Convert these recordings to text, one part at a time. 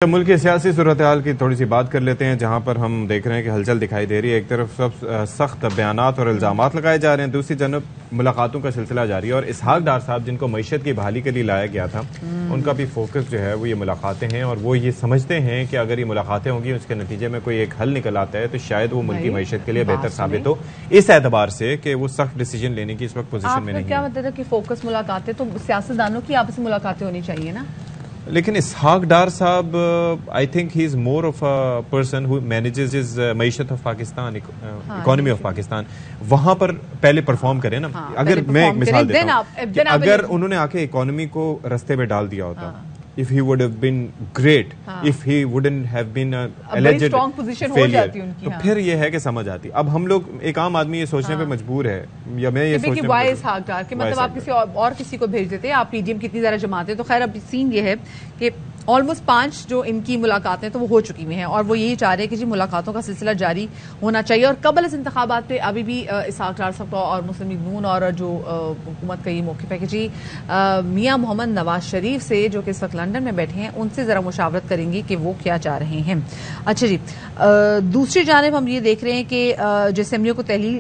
ملک کی سیاسی صورتحال کی تھوڑی سی بات کر لیتے ہیں، جہاں پر ہم دیکھ رہے ہیں کہ ہلچل دکھائی دے رہی ہے۔ ایک طرف سب سخت بیانات اور الزامات لگائے جا رہے ہیں، دوسری جانب ملاقاتوں کا سلسلہ جاری ہے، اور اسحاق ڈار صاحب جن کو معیشت کی بحالی کے لیے لایا گیا تھا، ان کا بھی فوکس جو ہے وہ یہ ملاقاتیں ہیں، اور وہ یہ سمجھتے ہیں کہ اگر یہ ملاقاتیں ہوں گی اس کے نتیجے میں کوئی ایک حل نکل آتا ہے تو شاید وہ ملک کی معیشت کے لیے بہتر ثابت ہو، اس اعتبار سے کہ وہ سخت ڈیسیجن لینے کی اس وقت پوزیشن میں نہیں ہے۔ کیا مطلب ہے کہ فوکس ملاقاتیں تو سیاستدانوں کی آپس میں ملاقاتیں ہونی چاہیے نا، لیکن اسحاق ڈار صاحب I think he is more of a person who manages his معیشت of Pakistan, economy of Pakistan, وہاں پر پہلے پرفارم کریں نا۔ اگر میں ایک مثال دیتا ہوں، اگر انہوں نے آ کے اکانومی کو رستے پہ ڈال دیا ہوتا، if he would have been great, if he wouldn't have been a alleged failure، تو پھر یہ ہے کہ سمجھ آتی۔ اب ہم لوگ ایک عام آدمی یہ سوچنے پہ مجبور ہے، یا میں یہ سوچنے وائے اسحاق ڈار کہ مطلب آپ کسی اور کسی کو بھیج دیتے، آپ پی ڈی ایم کتنی زیادہ جماعت ہے۔ تو خیر اب سین یہ ہے کہ آلموسٹ 5 جو ان کی ملاقاتیں تو وہ ہو چکی ہوئی ہیں، اور وہ یہی چاہ رہے ہیں کہ جی ملاقاتوں کا سلسلہ جاری ہونا چاہیے، اور قبل از انتخابات پہ ابھی بھی اسحاق ڈار صاحب اور مسلم لیگ نون اور جو حکومت کا یہ موقف ہے کہ جی میاں محمد نواز شریف سے جو کہ اس وقت لندن میں بیٹھے ہیں ان سے ذرا مشاورت کریں گی کہ وہ کیا چاہ رہے ہیں۔ اچھا جی، دوسری جانب ہم یہ دیکھ رہے ہیں کہ جو اسمبلیوں کو تحلیل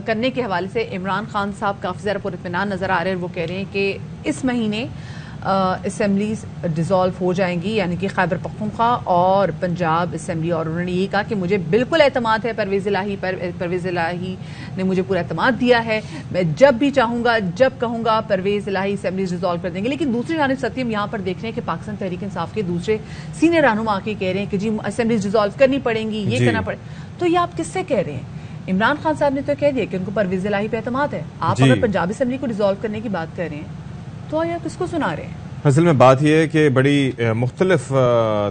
کرنے کے حوالے سے عمران خان صاحب کافی زیادہ پر اطمینان نظر آ رہے ہیں۔ وہ کہہ رہے ہیں کہ اس مہینے اسمبلیز ڈیزالو ہو جائیں گی، یعنی کہ خیبر پختونخوا اور پنجاب اسمبلی، اور انہوں نے یہ کہا کہ مجھے بالکل اعتماد ہے پرویز الہی نے مجھے پورا اعتماد دیا ہے، میں جب بھی چاہوں گا جب کہوں گا پرویز الہی اسمبلیز ڈیزالو کر دیں گے۔ لیکن دوسری جانب ستیم یہاں پر دیکھ رہے ہیں کہ پاکستان تحریک انصاف کے دوسرے سینئر رہنما آ کے کہہ رہے ہیں کہ جی اسمبلیز ڈیزالو کرنی پڑیں گی، یہ کرنا پڑے۔ تو یہ آپ کس سے کہہ رہے ہیں؟ عمران خان صاحب نے تو کہہ دیا کہ ان کو پرویز الہی پہ اعتماد ہے، آپ اگر پنجاب اسمبلی کو ڈیزالو کرنے کی بات کر رہے ہیں تو یہ کس کو سنا رہے ہیں؟ اصل میں بات یہ ہے کہ بڑی مختلف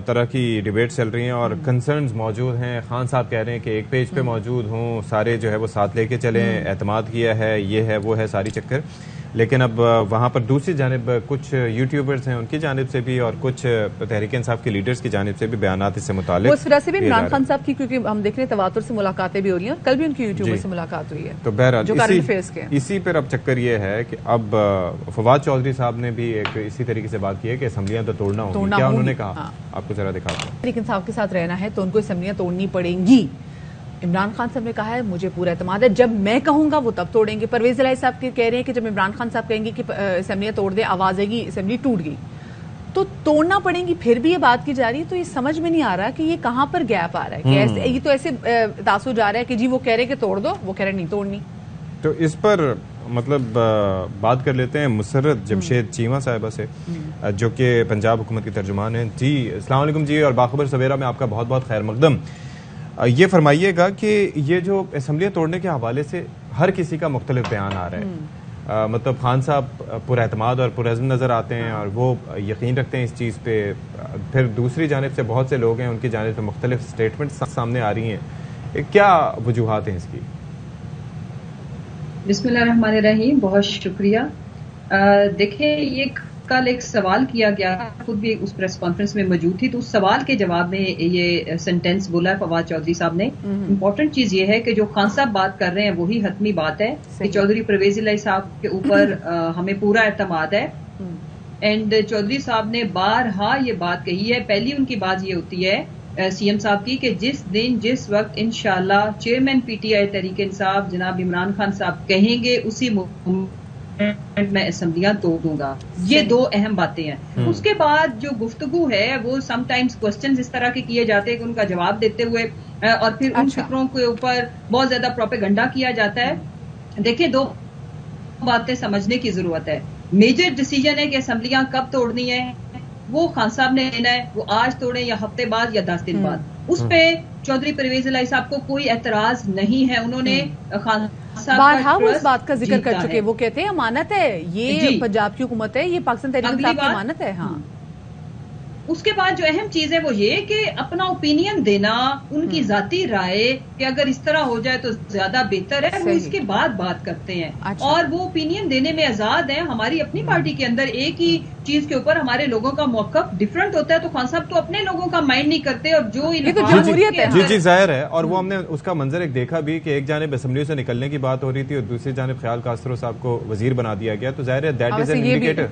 طرح کی ڈیبیٹ چل رہی ہیں اور کنسرنز موجود ہیں۔ خان صاحب کہہ رہے ہیں کہ ایک پیج پہ موجود ہوں، سارے جو ہے وہ ساتھ لے کے چلیں، اعتماد کیا ہے، یہ ہے وہ ہے، ساری چکر۔ لیکن اب وہاں پر دوسری جانب کچھ یوٹیوبرز ہیں ان کی جانب سے بھی، اور کچھ تحریک انصاف کے لیڈرز کی جانب سے بھی بیانات اس سے متعلق، اس وجہ سے بھی عمران خان صاحب کی، کیونکہ ہم دیکھ رہے ہیں تواتر سے ملاقاتیں بھی ہو رہی ہیں، کل بھی ان کی یوٹیوبر سے ملاقات ہوئی ہے، تو بہرحال اسی پر اب چکر یہ ہے کہ اب فواد چودھری صاحب نے بھی ایک اسی طریقے سے بات کی ہے کہ اسمبلیاں تو توڑنا ہوں گی۔ کیا انہوں نے کہا آپ کو ذرا دکھاتے ہیں۔ تحریک انصاف کے ساتھ رہنا ہے تو ان کو اسمبلیاں توڑنی پڑیں گی۔ عمران خان صاحب نے کہا ہے مجھے پورا اعتماد ہے، جب میں کہوں گا وہ تب توڑیں گے۔ پرویز الہی صاحب کہہ رہے ہیں کہ جب عمران خان صاحب کہیں گے کہ اسمبلیاں توڑ دے، آواز آئے گی اسمبلی ٹوٹ گئی، تو توڑنا پڑیں گی، پھر بھی یہ بات کی جا رہی ہے۔ تو یہ سمجھ میں نہیں آ رہا کہ یہ کہاں پر گیپ آ رہا ہے، کہ یہ تو ایسے تاثر جا رہا ہے کہ جی وہ کہہ رہے کہ توڑ دو، وہ کہہ رہے نہیں توڑنی۔ تو اس پر مطلب بات کر لیتے ہیں مسرت جمشید چیمہ صاحبہ سے، جو کہ پنجاب حکومت کی ترجمان ہیں۔ جی السلام علیکم جی، اور باخبر سویرا میں آپ کا بہت بہت خیر مقدم۔ یہ فرمائیے گا کہ یہ جو اسمبلیاں توڑنے کے حوالے سے ہر کسی کا مختلف بیان آ رہا ہے، مطلب خان صاحب پر اعتماد اور پرعزم نظر آتے ہیں اور وہ یقین رکھتے ہیں اس چیز پہ، پھر دوسری جانب سے بہت سے لوگ ہیں ان کی جانب سے مختلف سٹیٹمنٹس سامنے آ رہی ہیں، کیا وجوہات ہیں اس کی؟ بسم اللہ الرحمن الرحیم، بہت شکریہ۔ دیکھیں یہ کل ایک سوال کیا گیا، خود بھی اس پریس کانفرنس میں موجود تھی، تو اس سوال کے جواب میں یہ سینٹینس بولا ہے فواد چودھری صاحب نے۔ امپورٹنٹ چیز یہ ہے کہ جو خان صاحب بات کر رہے ہیں وہی حتمی بات ہے کہ چودھری پرویز الہی صاحب کے اوپر ہمیں پورا اعتماد ہے، اینڈ چودھری صاحب نے بارہا یہ بات کہی ہے۔ پہلی ان کی بات یہ ہوتی ہے سی ایم صاحب کی کہ جس وقت انشاءاللہ chairman P T I Tehreek Insaf جناب عمران خان صاحب کہیں گے اسی میں اسمبلیاں توڑ دوں گا۔ یہ دو اہم باتیں ہیں۔ اس کے بعد جو گفتگو ہے وہ سم ٹائمز کوسچنز اس طرح کے کیے جاتے ہیں کہ ان کا جواب دیتے ہوئے اور پھر ان فکروں کے اوپر بہت زیادہ پروپیگنڈا کیا جاتا ہے۔ دیکھیں دو باتیں سمجھنے کی ضرورت ہے۔ میجر ڈیسیجن ہے کہ اسمبلیاں کب توڑنی ہے وہ خان صاحب نے لینا ہے، وہ آج توڑیں یا ہفتے بعد یا 10 دن بعد، اس پہ چودھری پرویز الہی صاحب کو کوئی اعتراض نہیں ہے۔ انہوں نے خان بارہا وہ اس بات کا ذکر کر چکے، وہ کہتے ہیں امانت ہے، یہ پنجاب کی حکومت ہے، یہ پاکستان تحریک انصاف کی امانت ہے۔ ہاں، اس کے بعد جو اہم چیز ہے وہ یہ کہ اپنا اوپینین دینا، ان کی ذاتی رائے کہ اگر اس طرح ہو جائے تو زیادہ بہتر ہے، وہ اس کے بعد بات کرتے ہیں اور وہ اوپینین دینے میں آزاد ہیں۔ ہماری اپنی پارٹی کے اندر ایک ہی چیز کے اوپر ہمارے لوگوں کا موقف ڈفرنٹ ہوتا ہے، تو خان صاحب تو اپنے لوگوں کا مائنڈ نہیں کرتے، اور جو جی ظاہر ہے، اور وہ ہم نے اس کا منظر ایک دیکھا بھی کہ ایک جانب اسمبلی سے نکلنے کی بات ہو رہی تھی اور دوسری جانب خیال کاسترو صاحب کو وزیر بنا دیا گیا، تو ظاہر ہے دیٹ از این انڈیکیٹر.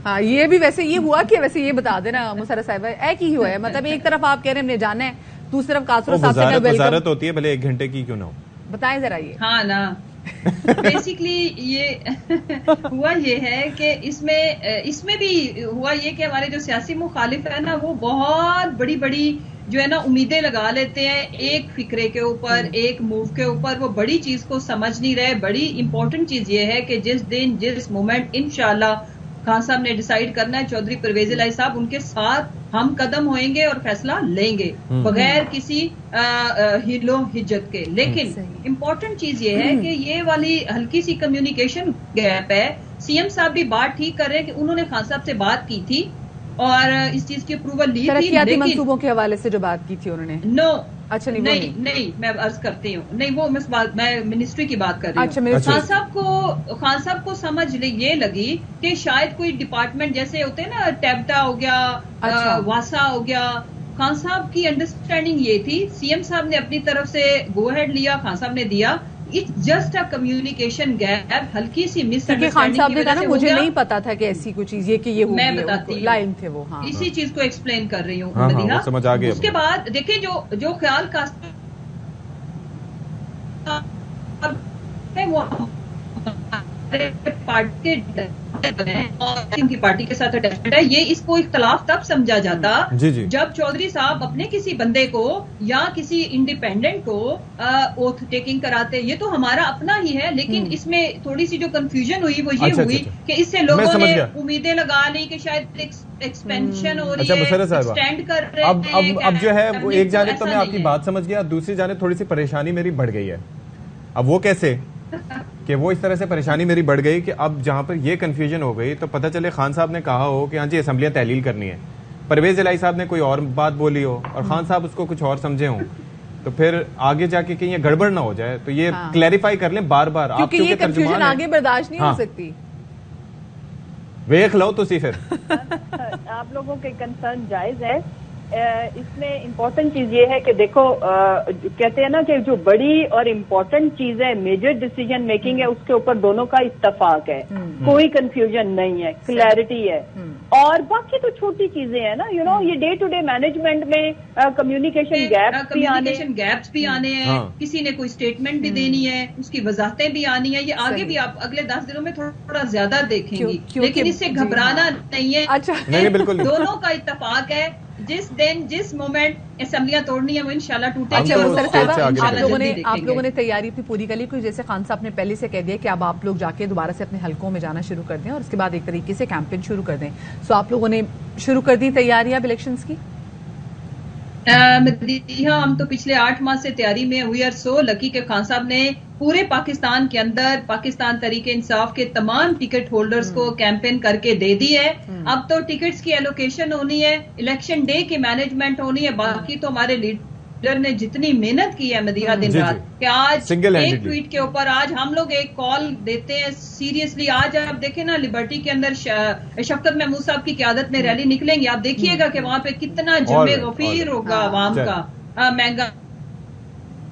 ہاں یہ بھی ویسے یہ ہوا کہ ویسے یہ بتا دینا مسرت صاحبہ ایک ہی ہوا ہے، مطلب ایک طرف آپ کہہ رہے ہیں ہم نے جانا ہے، دوسری طرف کاسترو صاحب سے وزارت ہوتی ہے بھلے 1 گھنٹے کی کیوں نہ ہو. بتائیں ذرا یہ. ہاں نا بیسکلی یہ ہوا یہ ہے کہ اس میں بھی ہوا یہ کہ ہمارے جو سیاسی مخالف ہے نا وہ بہت بڑی بڑی جو ہے نا امیدیں لگا لیتے ہیں ایک فکرے کے اوپر، ایک موو کے اوپر، وہ بڑی چیز کو سمجھ نہیں رہے. بڑی امپورٹنٹ چیز یہ ہے کہ جس دن جس مومنٹ انشاءاللہ خان صاحب نے ڈیسائیڈ کرنا ہے، چودھری پرویز الہی صاحب ان کے ساتھ ہم قدم ہوئیں گے اور فیصلہ لیں گے بغیر کسی ہیلو ہجت کے. لیکن امپورٹنٹ چیز یہ ہے کہ یہ والی ہلکی سی کمیونیکیشن گیپ ہے. سی ایم صاحب بھی بات ٹھیک کر رہے ہیں کہ انہوں نے خان صاحب سے بات کی تھی اور اس چیز کی اپروول لی تھی، ترقیاتی منصوبوں کے حوالے سے جو بات کی تھی انہوں نے. نو اچھا نہیں میں عرض کرتی ہوں، نہیں وہ میں منسٹری کی بات کر رہی ہوں. خان صاحب کو سمجھ یہ لگی کہ شاید کوئی ڈپارٹمنٹ جیسے ہوتے ہیں نا، ٹیبٹا ہو گیا، واسا ہو گیا. خان صاحب کی انڈرسٹینڈنگ یہ تھی، سی ایم صاحب نے اپنی طرف سے گو ہیڈ لیا، خان صاحب نے دیا. It's just a communication gap, ہلکی سی مس انڈرسٹینڈنگ. خان صاحب نے کہا مجھے نہیں پتا تھا کہ ایسی کوئی چیز یہ کہ یہ میں بتاتی ہوں، لائن تھے وہ. ہاں اسی چیز کو ایکسپلین کر رہی ہوں. سمجھ آ گیا. اس کے بعد دیکھیں جو خیال کا پارٹی کے ساتھ اٹیچمنٹ ہے، یہ اس کو اختلاف تب سمجھا جاتا جب چودھری صاحب اپنے کسی بندے کو یا کسی انڈیپینڈنٹ کو اوتھ ٹیکنگ کراتے. یہ تو ہمارا اپنا ہی ہے، لیکن اس میں تھوڑی سی جو کنفیوژن ہوئی وہ یہ ہوئی کہ اس سے لوگوں نے امیدیں لگا لی کہ شاید ایکسپینشن ہو رہی ہے، ایکسٹینڈ کر رہے ہیں. اب جو ہے وہ ایک جانب تو میں آپ کی بات سمجھ گیا، دوسری جانب تھوڑی سی پریشانی میری بڑھ گئی ہے. اب وہ کیسے کہ وہ اس طرح سے پریشانی میری بڑھ گئی کہ اب جہاں پر یہ کنفیوژن ہو گئی تو پتہ چلے خان صاحب نے کہا ہو کہ ہاں جی اسمبلیاں تحلیل کرنی ہے، پرویز الہی صاحب نے کوئی اور بات بولی ہو اور خان صاحب اس کو کچھ اور سمجھے ہوں، تو پھر آگے جا کے کہیں یہ گڑبڑ نہ ہو جائے. تو یہ کلیریفائی کر لیں بار بار، آپ کیونکہ یہ کنفیوژن آگے برداشت نہیں ہو سکتی. ویکھ لو تو پھر آپ لوگوں کے کنسرن جائز ہے. اس میں امپورٹنٹ چیز یہ ہے کہ دیکھو کہتے ہیں نا کہ جو بڑی اور امپورٹنٹ چیز ہے، میجر ڈیسیجن میکنگ ہے، اس کے اوپر دونوں کا اتفاق ہے، کوئی کنفیوژن نہیں ہے، کلیئرٹی ہے. اور باقی تو چھوٹی چیزیں ہیں نا، یہ ڈے ٹو ڈے مینجمنٹ میں کمیونیکیشن گیپس بھی آنے ہیں، کسی نے کوئی اسٹیٹمنٹ بھی دینی ہے، اس کی وضاحتیں بھی آنی ہے. یہ آگے بھی آپ اگلے 10 دنوں میں تھوڑا زیادہ دیکھیں گی، لیکن اس سے گھبرانا نہیں ہے. بالکل دونوں کا اتفاق ہے. جس دن جس مومنٹ اسمبلیاں توڑنی ہے وہ انشاءاللہ ٹوٹے گی. آپ لوگوں نے تیاری اپنی پوری کر لی، کچھ جیسے خان صاحب نے پہلے سے کہہ دیا کہ اب آپ لوگ جا کے دوبارہ سے اپنے حلقوں میں جانا شروع کر دیں اور اس کے بعد ایک طریقے سے کیمپین شروع کر دیں. سو آپ لوگوں نے شروع کر دی تیاریاں اب الیکشنز کی؟ ہم تو پچھلے 8 ماہ سے تیاری میں وی آر سو لکی کہ خان صاحب نے پورے پاکستان کے اندر پاکستان تحریک انصاف کے تمام ٹکٹ ہولڈرز کو کیمپین کر کے دے دی ہے. اب تو ٹکٹس کی ایلوکیشن ہونی ہے، الیکشن ڈے کی مینجمنٹ ہونی ہے. باقی تو ہمارے لیڈر نے جتنی محنت کی ہے مدیحہ دن رات کہ آج ایک ٹویٹ کے اوپر آج ہم لوگ ایک کال دیتے ہیں سیریسلی. آج آپ دیکھیں نا لبرٹی کے اندر شفقت محمود صاحب کی قیادت میں ریلی نکلیں گی، آپ دیکھیے گا کہ وہاں پہ کتنا جمع غفیر ہوگا عوام کا. مہنگا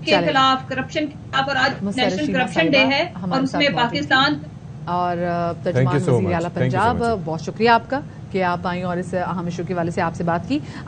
کے خلاف، کرپشن کے خلاف، اور آج نیشنل کرپشن ڈے ہے اور اس میں پاکستان اور ترجمان وزیر اعلیٰ پنجاب. بہت شکریہ آپ کا کہ آپ آئیں اور اس اہم ایشو کے حوالے سے آپ سے بات کی.